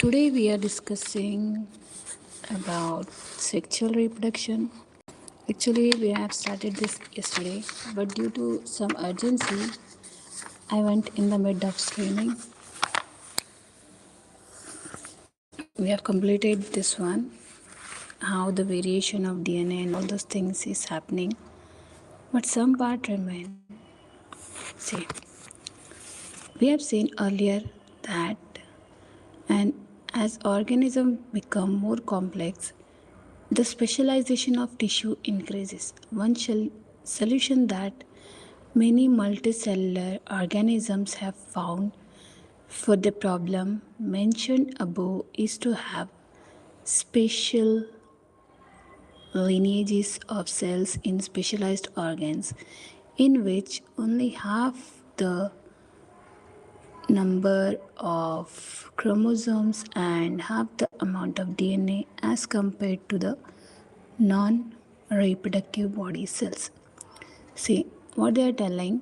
Today we are discussing about sexual reproduction. Actually, we have started this yesterday, but due to some urgency, I went in the mid of streaming. We have completed this one, how the variation of DNA and all those things is happening, but some part remain. See, we have seen earlier that and as organisms become more complex, the specialization of tissue increases. One solution that many multicellular organisms have found for the problem mentioned above is to have special lineages of cells in specialized organs in which only half the number of chromosomes and half the amount of DNA as compared to the non reproductive body cells. See what they are telling.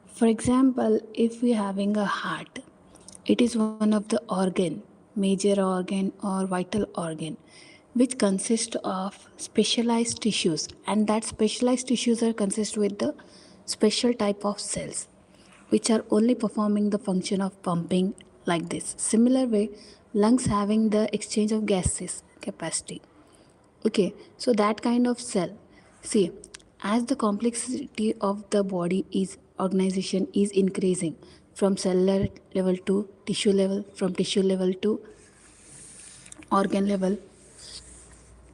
For example, if we are having a heart, it is one of the organ, major organ or vital organ, which consists of specialized tissues, and that specialized tissues are consist with the special type of cells which are only performing the function of pumping like this. Similar way, lungs having the exchange of gases capacity. Okay, so that kind of cell. See, as the complexity of the body is organization is increasing from cellular level to tissue level, from tissue level to organ level.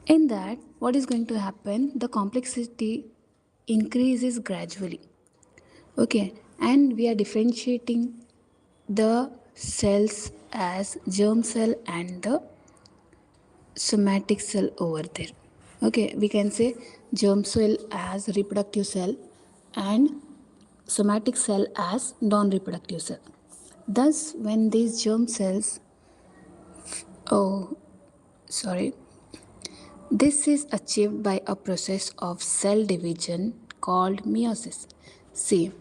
In that, what is going to happen? The complexity increases gradually. Okay, and we are differentiating the cells as germ cell and the somatic cell over there. Okay, we can say germ cell as reproductive cell and somatic cell as non-reproductive cell. Thus, when these germ cells, oh, sorry, this is achieved by a process of cell division called meiosis. See,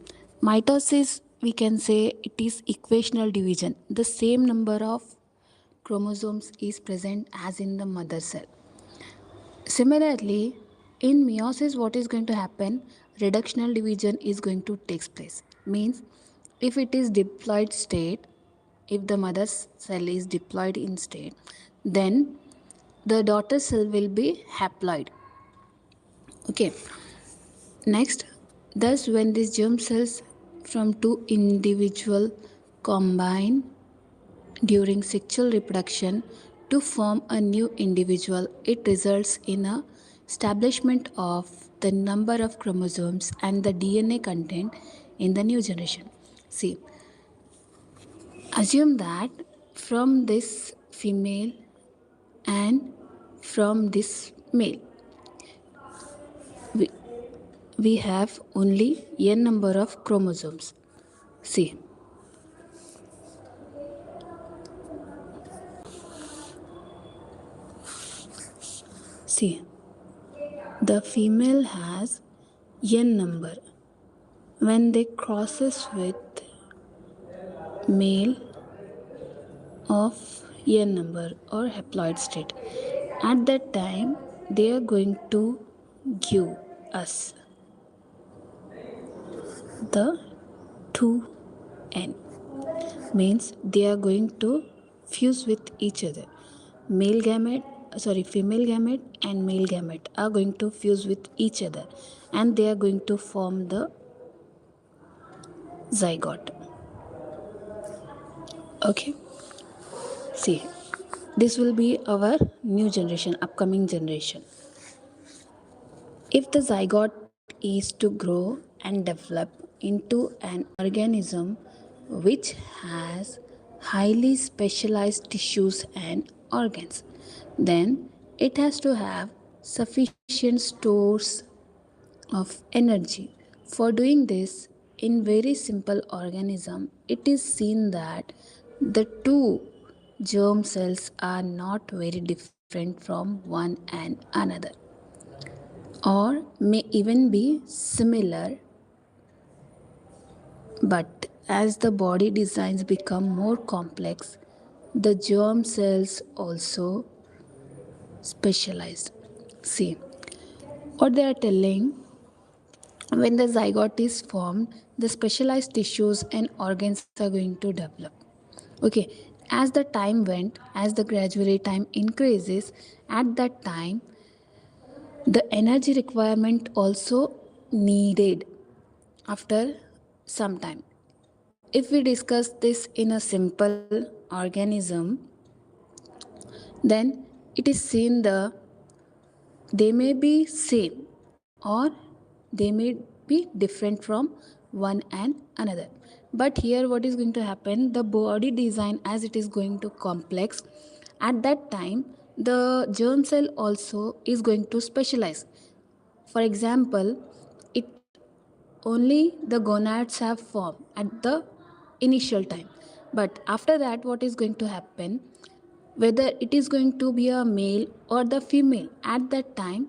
mitosis, we can say it is equational division. The same number of chromosomes is present as in the mother cell. Similarly, in meiosis, what is going to happen? Reductional division is going to take place. Means, if it is diploid state, if the mother cell is diploid in state, then the daughter cell will be haploid. Okay. Next, thus when these germ cells from two individual combine during sexual reproduction to form a new individual, it results in a establishment of the number of chromosomes and the DNA content in the new generation. See, assume that from this female and from this male, we, we have only n number of chromosomes. See, see, the female has n number. When they crosses with male of n number or haploid state, at that time they are going to give us the 2n, means they are going to fuse with each other. Female gamete and male gamete are going to fuse with each other and they are going to form the zygote. Okay, see, this will be our new generation, upcoming generation. If the zygote is to grow and develop into an organism which has highly specialized tissues and organs, then it has to have sufficient stores of energy. For doing this, in very simple organism, it is seen that the two germ cells are not very different from one and another, or may even be similar, but as the body designs become more complex, the germ cells also specialized. See, what they are telling, when the zygote is formed, the specialized tissues and organs are going to develop. Okay, as the time went, as the gradually time increases, at that time, the energy requirement also needed after some time. If we discuss this in a simple organism, then it is seen they may be same or they may be different from one and another. But here what is going to happen, the body design as it is going to complex, at that time the germ cell also is going to specialize. For example, it only the gonads have formed at the initial time, but after that what is going to happen, whether it is going to be a male or the female, at that time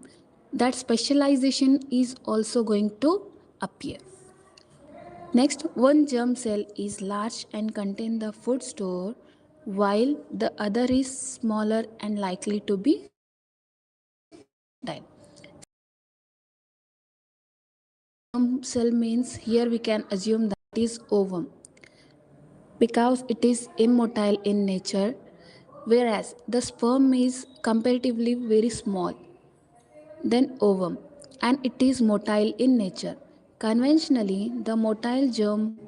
that specialization is also going to appear. Next, one germ cell is large and contain the food store, while the other is smaller and likely to be sterile. See, germ cell means here we can assume that it is ovum because it is immotile in nature, whereas the sperm is comparatively very small than ovum and it is motile in nature. Conventionally, the motile germ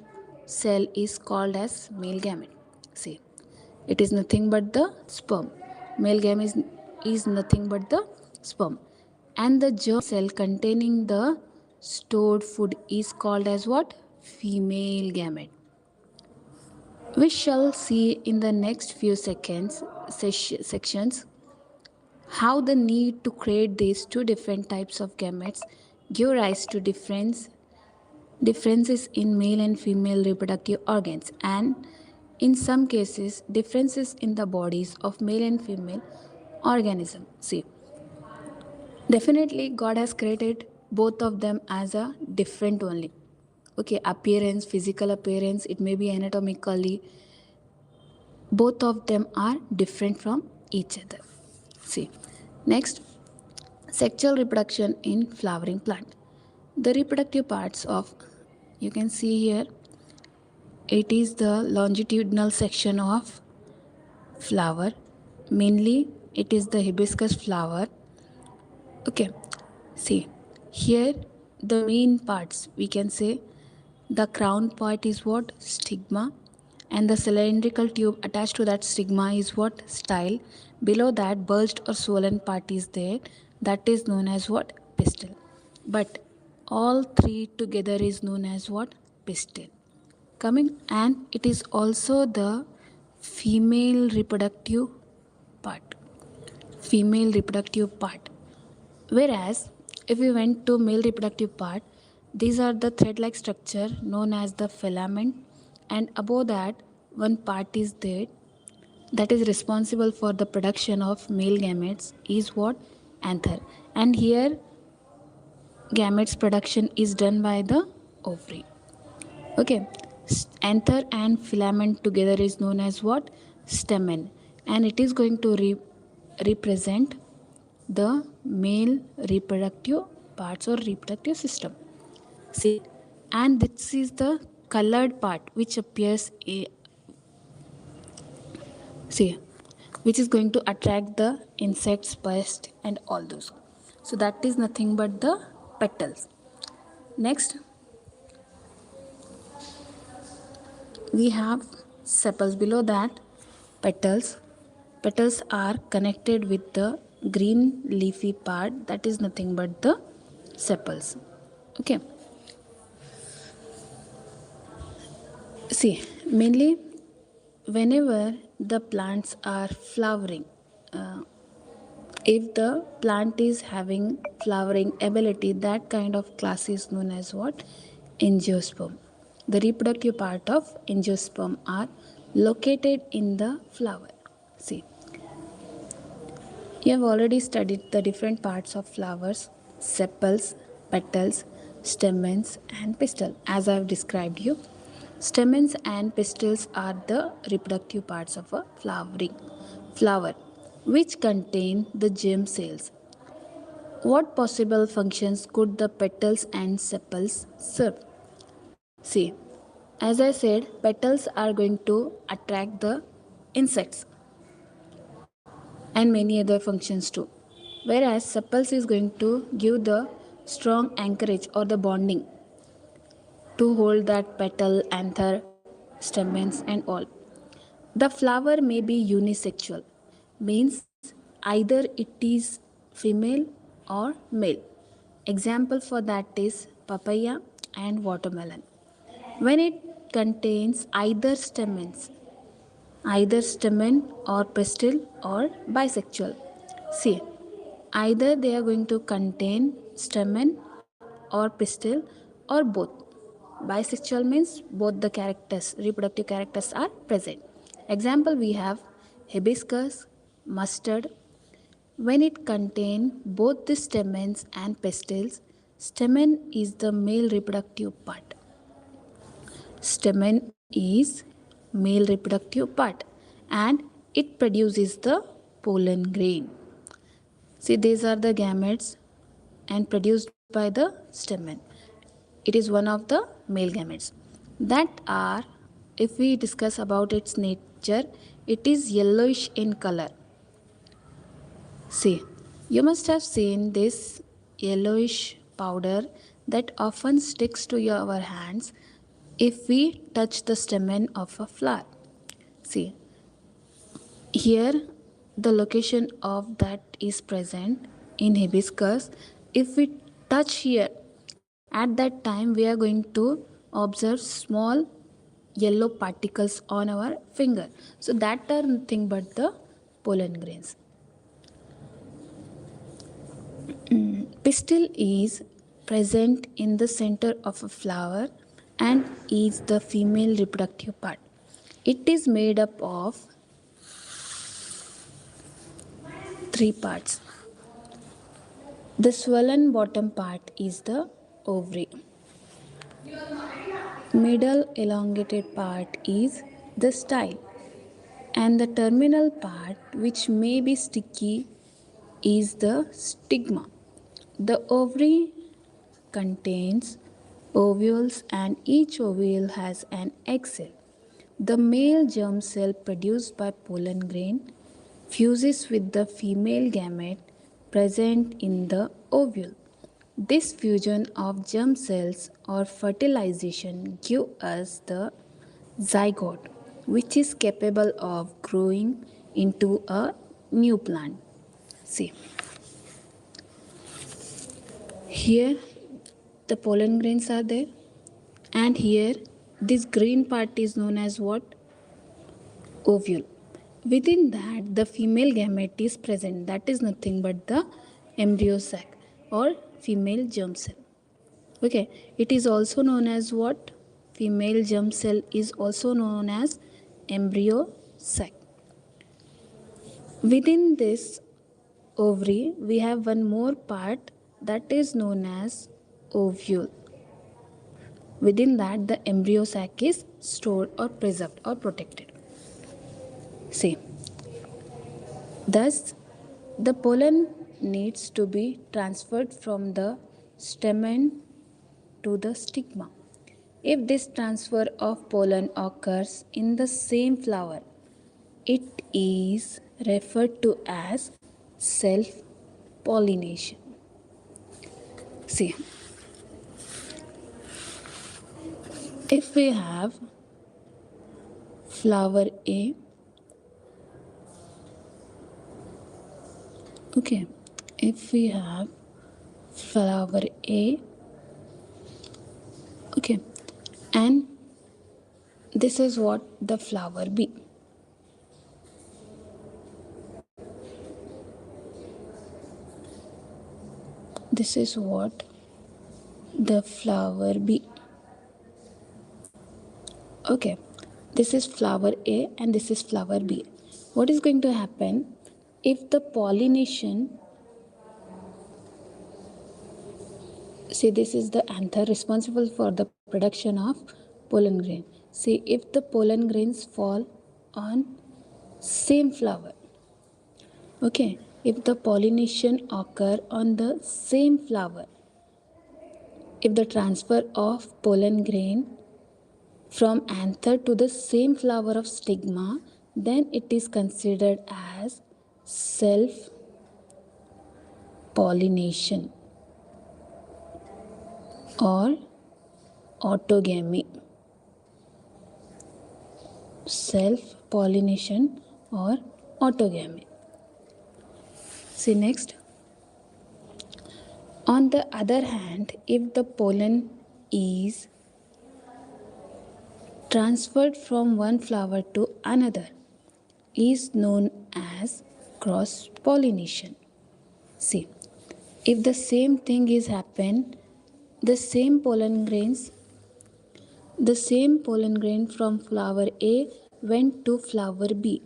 cell is called as male gamete. See, it is nothing but the sperm. Male gamete is nothing but the sperm. And the germ cell containing the stored food is called as what? Female gamete. We shall see in the next few sections how the need to create these two different types of gametes give rise to differences in male and female reproductive organs, and in some cases differences in the bodies of male and female organism. See, definitely God has created both of them as a different only. Okay, appearance, physical appearance, it may be anatomically, both of them are different from each other. See, next, sexual reproduction in flowering plant. The reproductive parts of, you can see here, it is the longitudinal section of flower. Mainly it is the hibiscus flower. Okay, see here, the main parts we can say, the crown part is what? Stigma, and the cylindrical tube attached to that stigma is what? Style. Below that, bulged or swollen part is there, that is known as what? Pistil. But all three together is known as what? Pistil. Coming, and it is also the female reproductive part. Female reproductive part. Whereas, if we went to male reproductive part, these are the thread-like structure known as the filament, and above that, one part is there that is responsible for the production of male gametes is what? Anther. And here, gametes production is done by the ovary. Okay, anther and filament together is known as what? Stamen, and it is going to represent the male reproductive parts or reproductive system. See, and this is the colored part which appears see, which is going to attract the insects, pests, and all those. So that is nothing but the petals. Next, we have sepals. Below that, petals. Petals are connected with the green leafy part, that is nothing but the sepals. Okay, see, mainly whenever the plants are flowering, uh, if the plant is having flowering ability, that kind of class is known as what? Angiosperm. The reproductive part of angiosperm are located in the flower. See, you have already studied the different parts of flowers: sepals, petals, stamens, and pistil, as I have described you. Stamens and pistils are the reproductive parts of a flowering flower, which contain the germ cells. What possible functions could the petals and sepals serve? See, as I said, petals are going to attract the insects and many other functions too. Whereas sepals is going to give the strong anchorage or the bonding to hold that petal, anther, stamens, and all. The flower may be unisexual, means either it is female or male. Example for that is papaya and watermelon. When it contains either stamen or pistil or bisexual. See, either they are going to contain stamen or pistil or both. Bisexual means both the characters, reproductive characters are present. Example we have hibiscus, mustard. When it contains both the stamens and pistils, stamen is the male reproductive part. Stamen is male reproductive part and it produces the pollen grain. See, these are the gametes and produced by the stamen. It is one of the male gametes. That are, if we discuss about its nature, it is yellowish in color. See, you must have seen this yellowish powder that often sticks to your hands if we touch the stamen of a flower. See, here the location of that is present in hibiscus. If we touch here, at that time we are going to observe small yellow particles on our finger. So that are nothing but the pollen grains. Pistil is present in the center of a flower and is the female reproductive part. It is made up of three parts. The swollen bottom part is the ovary. Middle elongated part is the style, and the terminal part, which may be sticky, is the stigma. The ovary contains ovules and each ovule has an egg cell. The male germ cell produced by pollen grain fuses with the female gamete present in the ovule. This fusion of germ cells or fertilization give us the zygote, which is capable of growing into a new plant. See, here the pollen grains are there, and here this green part is known as what? Ovule. Within that, the female gamete is present, that is nothing but the embryo sac or female germ cell. Okay, it is also known as what? Female germ cell is also known as embryo sac. Within this ovary, we have one more part that is known as ovule. Within that, the embryo sac is stored or preserved or protected. See, thus the pollen needs to be transferred from the stamen to the stigma. If this transfer of pollen occurs in the same flower, it is referred to as self pollination. See, if we have flower A, okay, if we have flower A, okay, and this is what the flower B. This is what the flower B. Okay, this is flower A and this is flower B. What is going to happen if the pollination, see, this is the anther responsible for the production of pollen grain. See, if the pollen grains fall on same flower, okay, if the pollination occur on the same flower, if the transfer of pollen grain from anther to the same flower of stigma, then it is considered as self pollination or autogamy. Self pollination or autogamy. See next. On the other hand, if the pollen is transferred from one flower to another, is known as cross pollination. See, if the same thing is happen, the same pollen grains, the same pollen grain from flower A went to flower B.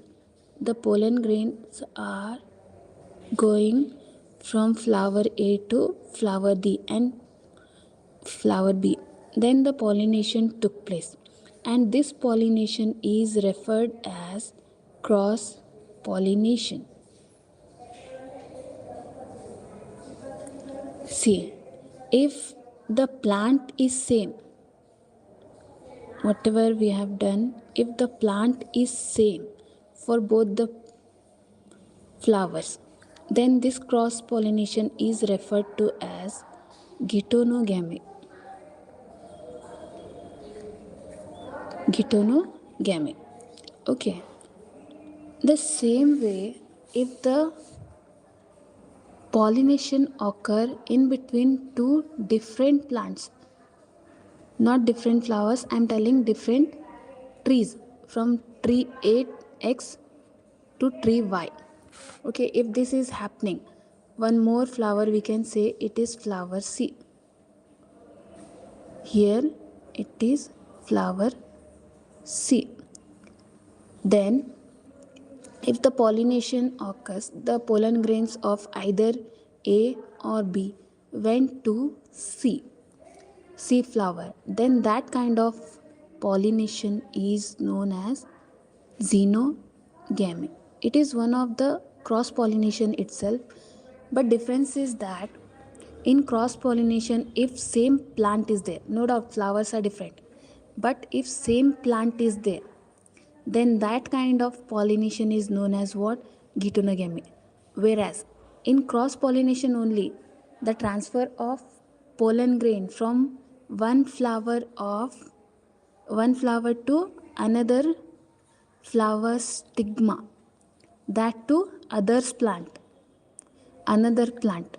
The pollen grains are going from flower A to flower D and flower B. Then the pollination took place, and this pollination is referred as cross pollination. See, if the plant is same, whatever we have done, if the plant is same for both the flowers, then this cross pollination is referred to as geitonogamy. Geitonogamy. Okay. The same way, if the pollination occur in between two different plants, not different flowers, I am telling different trees, from tree X to tree Y. Okay, if this is happening, one more flower we can say it is flower C. Here it is flower C. Then if the pollination occurs, the pollen grains of either A or B went to C flower, then that kind of pollination is known as xenogamy. It is one of the cross pollination itself, but difference is that in cross pollination, if same plant is there, no doubt flowers are different, but if same plant is there, then that kind of pollination is known as what? Geitonogamy. Whereas in cross pollination only, the transfer of pollen grain from one flower to another flower stigma, that to others plant, another plant.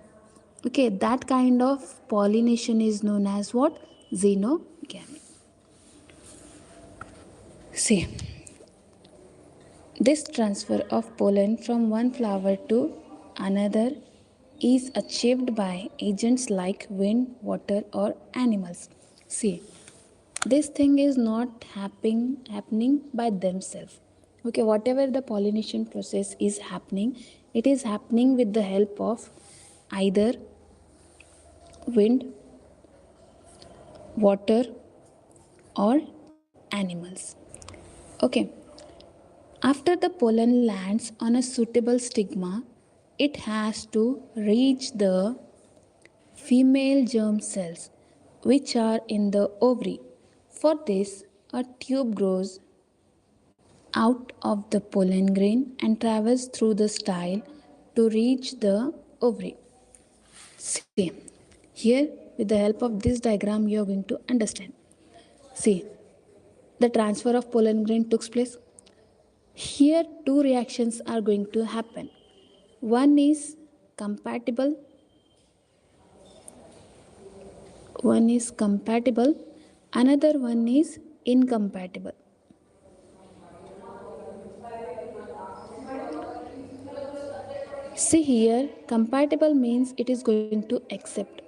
Okay, that kind of pollination is known as what? Xenogamy. See, this transfer of pollen from one flower to another is achieved by agents like wind, water, or animals. See, this thing is not happening by themselves. Okay, whatever the pollination process is happening, it is happening with the help of either wind, water, or animals. Okay, after the pollen lands on a suitable stigma, it has to reach the female germ cells, which are in the ovary. For this, a tube grows out of the pollen grain and travels through the style to reach the ovary. See, here with the help of this diagram, you are going to understand. See, the transfer of pollen grain took place. Here, two reactions are going to happen. One is compatible, another one is incompatible. See here, compatible means it is going to accept.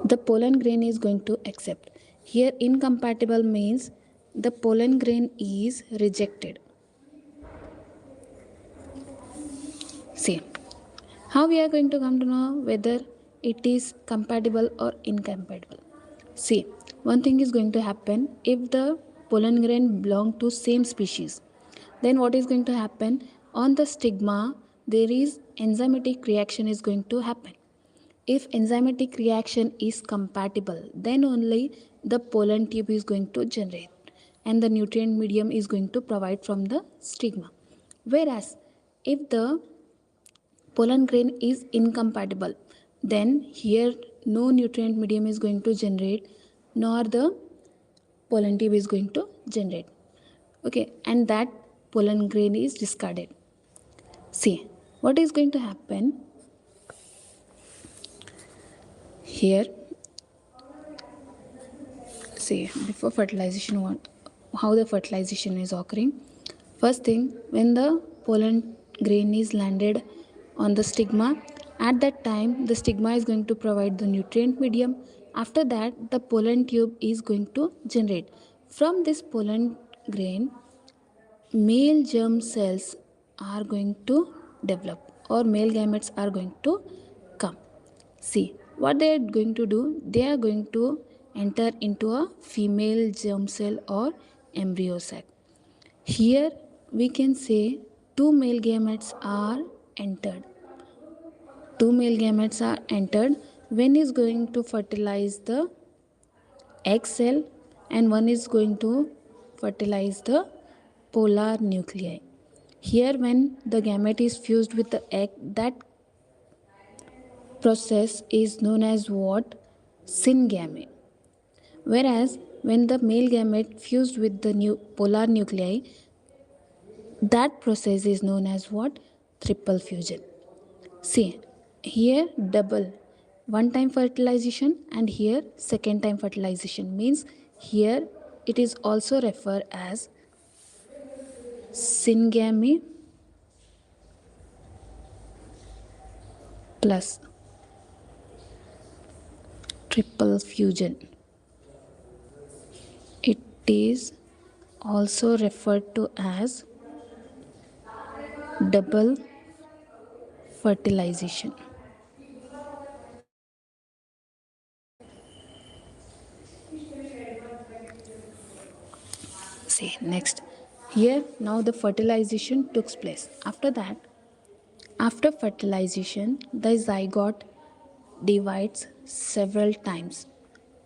The pollen grain is going to accept. Here, incompatible means the pollen grain is rejected. See, how we are going to come to know whether it is compatible or incompatible? See, one thing is going to happen. If the pollen grain belong to same species, then what is going to happen? On the stigma there is enzymatic reaction is going to happen. If enzymatic reaction is compatible, then only the pollen tube is going to generate and the nutrient medium is going to provide from the stigma. Whereas if the pollen grain is incompatible, then here no nutrient medium is going to generate, nor the pollen tube is going to generate. Okay, and that pollen grain is discarded. See what is going to happen here. See, before fertilization, what, how the fertilization is occurring. First thing, when the pollen grain is landed on the stigma, at that time the stigma is going to provide the nutrient medium. After that the pollen tube is going to generate. From this pollen grain, male germ cells are going to develop, or male gametes are going to come. See what they are going to do, they are going to enter into a female germ cell or embryo sac. Here we can say two male gametes are entered. Two male gametes are entered. One is going to fertilize the egg cell and one is going to fertilize the polar nuclei. Here when the gamete is fused with the egg, that process is known as what? Syngamy. Whereas when the male gamete fused with the new polar nuclei, that process is known as what? Triple fusion. See, here double, one time fertilization, and here second time fertilization, means here it is also referred as syngamy plus triple fusion. It is also referred to as double fertilization. See next, here now the fertilization took place. After that, after fertilization, the zygote divides several times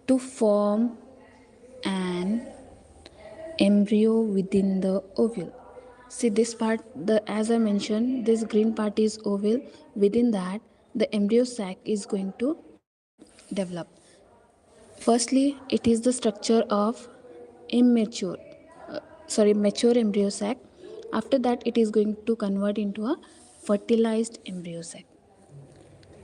to form an embryo within the ovule. See this part, the as I mentioned, this green part is ovule. Within that, the embryo sac is going to develop. Firstly, it is the structure of immature, mature embryo sac. After that, it is going to convert into a fertilized embryo sac.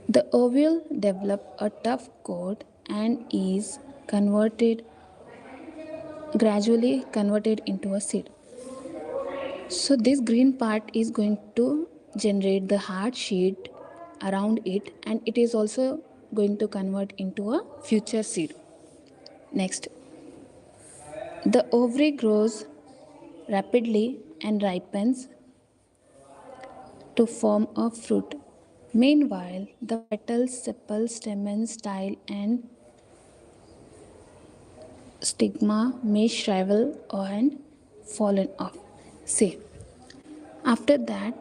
The ovule develop a tough coat and is converted gradually converted into a seed. So this green part is going to generate the hard sheet around it, and it is also going to convert into a future seed. Next, the ovary grows rapidly and ripens to form a fruit. Meanwhile, the petals, sepals, stamens, style, and stigma may shrivel and fallen off. See, after that,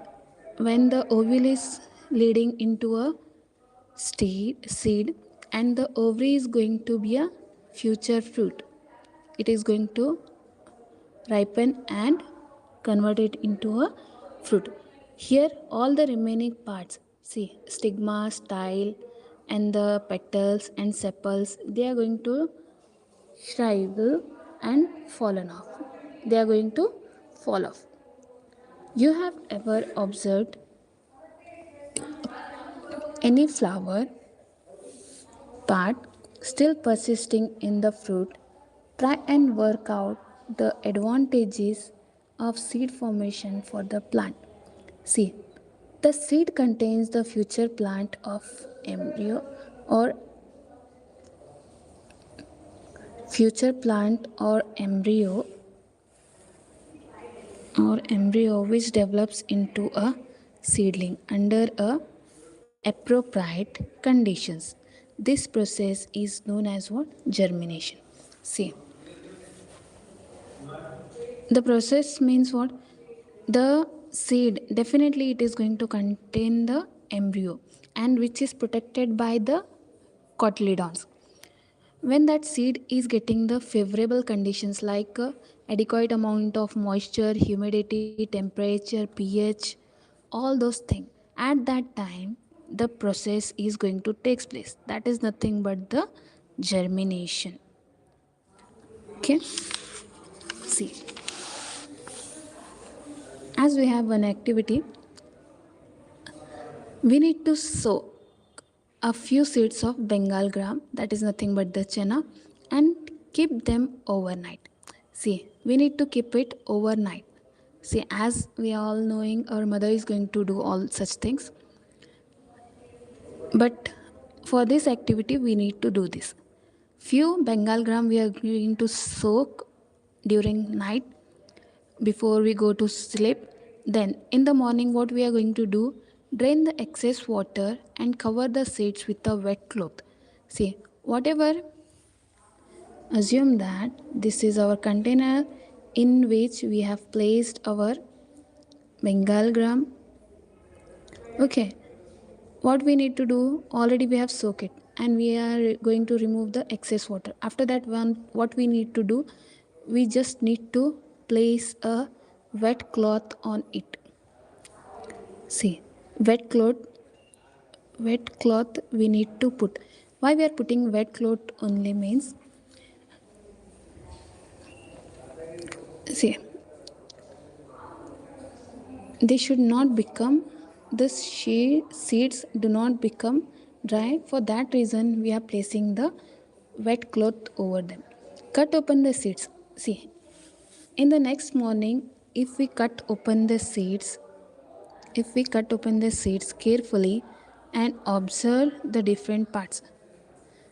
when the ovule is leading into a seed and the ovary is going to be a future fruit, it is going to ripen and convert it into a fruit. Here, all the remaining parts, see, stigma, style, and the petals and sepals, they are going to shrivel and fallen off. They are going to fall off. You have ever observed any flower part still persisting in the fruit? Try and work out the advantages of seed formation for the plant. See, the seed contains the future plant of embryo or future plant or embryo which develops into a seedling under a appropriate conditions. This process is known as what? Germination. See, the process means what? The seed definitely it is going to contain the embryo and which is protected by the cotyledons. When that seed is getting the favorable conditions like adequate amount of moisture, humidity, temperature, pH, all those things, at that time the process is going to take place. That is nothing but the germination. Okay, see, as we have one activity, we need to sow a few seeds of Bengal gram, that is nothing but the chana, and keep them overnight. See, we need to keep it overnight. See, as we are all knowing, our mother is going to do all such things, but for this activity we need to do this. Few Bengal gram we are going to soak during night before we go to sleep. Then in the morning what we are going to do, drain the excess water and cover the seeds with a wet cloth. See, whatever, assume that this is our container in which we have placed our Bengal gram. Okay, what we need to do, already we have soaked it and we are going to remove the excess water. After that one, what we need to do, we just need to place a wet cloth on it. See, wet cloth, wet cloth we need to put. Why we are putting wet cloth only means, see, they should not become, the seeds do not become dry. For that reason we are placing the wet cloth over them. Cut open the seeds. See, in the next morning, if we cut open the seeds, if we cut open the seeds carefully and observe the different parts.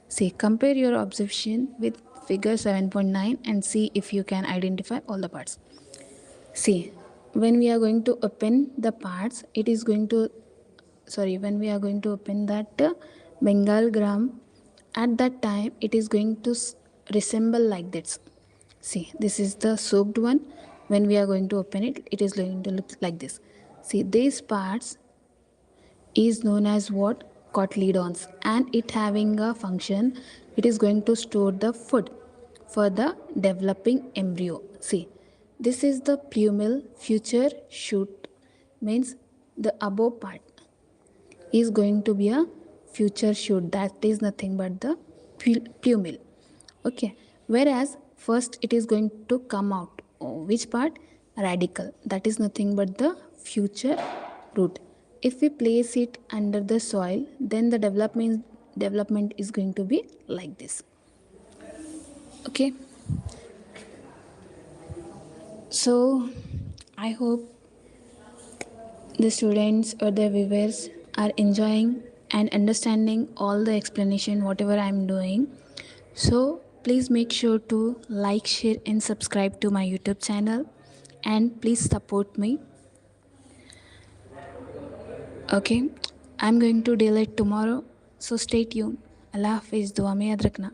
See, compare your observation with figure 7.9 and see if you can identify all the parts. See, when we are going to open the parts, it is going to, sorry, when we are going to open that Bengal gram, at that time it is going to resemble like this. See, this is the soaked one. When we are going to open it, it is going to look like this. See, these parts is known as what? Cotyledons, and it having a function, it is going to store the food for the developing embryo. See, this is the plumule, future shoot, means the above part is going to be a future shoot, that is nothing but the plumule. Okay, whereas first it is going to come out, which part? Radical, that is nothing but the future root. If we place it under the soil, then the development is going to be like this. Okay, so I hope the students or the viewers are enjoying and understanding all the explanation whatever I am doing. So please make sure to like, share and subscribe to my YouTube channel, and please support me. Okay, I'm going to delete tomorrow, so stay tuned. Allah Hafiz, दुआ में याद रखना.